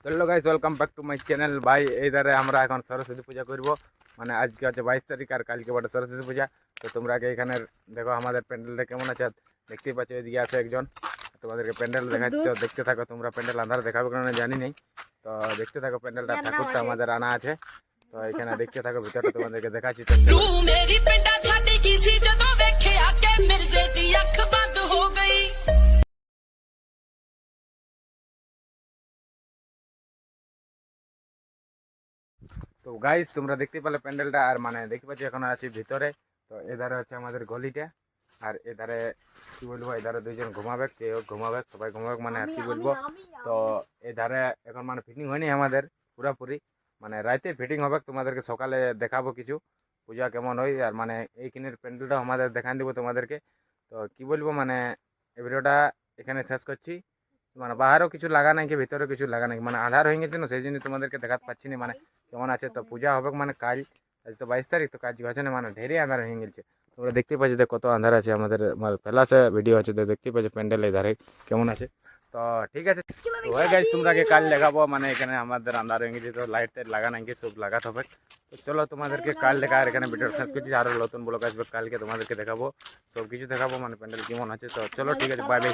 চলো guys, welcome back to my channel. ভাই এই ধারে আমরা এখন সরস্বতী পূজা করব। মানে আজকে হচ্ছে 22 তারিখ আর কালকে বটে সরস্বতী পূজা। তো তোমরা আগে এখানে দেখো আমাদের প্যান্ডেলটা কেমন আছে। দেখতেই পাচ্ছ এদিকে আছে একজন, তোমাদেরকে প্যান্ডেল দেখাচ্ছে। তো দেখতে থাকো তোমরা। প্যান্ডেল আন্ধার দেখাবো কারণ জানি নেই। তো দেখতে থাকো প্যান্ডেলটা, ঠাকুরটা আমাদের আনা আছে। তো এখানে দেখতে থাকো, ভিতরটা তোমাদেরকে দেখাচ্ছি। তো চলো। ਤੂੰ ਮੇਰੀ ਪਿੰਡਾਂ ਛੱਡ ਗਈ ਸੀ ਜਦੋਂ ਵੇਖਿਆ ਕਿ ਮਿਰਜ਼ੇ ਦੀ ਅੱਖ ਬੰਦ ਹੋ ਗਈ। তো গাইস তোমরা দেখতে পেলে প্যান্ডেলটা, আর মানে দেখতে পাচ্ছি এখন আছি ভিতরে। তো এধারে হচ্ছে আমাদের গলিটা, আর এধারে কি বলবো, এধারে দুইজন ঘুমাবে, কেউ ঘুমাবে, সবাই ঘুমাবে, মানে আর কি বলবো। তো এধারে এখন মানে ফিটিং হয়নি আমাদের পুরাপুরি, মানে রাতে ফিটিং হবে। তোমাদেরকে সকালে দেখাবো কিছু পূজা কেমন হয়, আর মানে এইখানের প্যান্ডেলটা আমাদের দেখান দিব তোমাদেরকে। তো কি বলবো, মানে এই ভিডিওটা এখানে শেষ করছি। মানে বাহারও কিছু লাগা নাই কি ভিতরেও কিছু লাগা নাই, মানে আধার হয়ে গেছে না, সেই জন্য তোমাদেরকে দেখাতে পাচ্ছি না মানে কেমন আছে। তো পূজা হবে মানে কাল, আজ তো 22 তারিখ, তো কাজ হচ্ছে না, মানে ঢেরে আধার হয়ে গেছে। তোমরা দেখতে পাচ্ছি যে কত আন্ধার আছে আমাদের, মানে ফেলাসে ভিডিও আছে, তো দেখতে পাচ্ছি প্যান্ডেল এই ধারে কেমন আছে। তো ঠিক আছে, তো হয়ে গেছে, তোমরাকে কাল দেখাবো। মানে এখানে আমাদের আন্ধার হয়ে গেছে, তো লাইট টাইট লাগা নাই, সব লাগাতে হবে। তো চলো তোমাদেরকে কাল দেখা, আর এখানে ভিডিও শেষ করছি। আরও নতুন ব্লগ আসবে কালকে, তোমাদেরকে দেখাবো, সব কিছু দেখাবো, মানে প্যান্ডেল কেমন আছে। তো চলো ঠিক আছে, বাই বাই।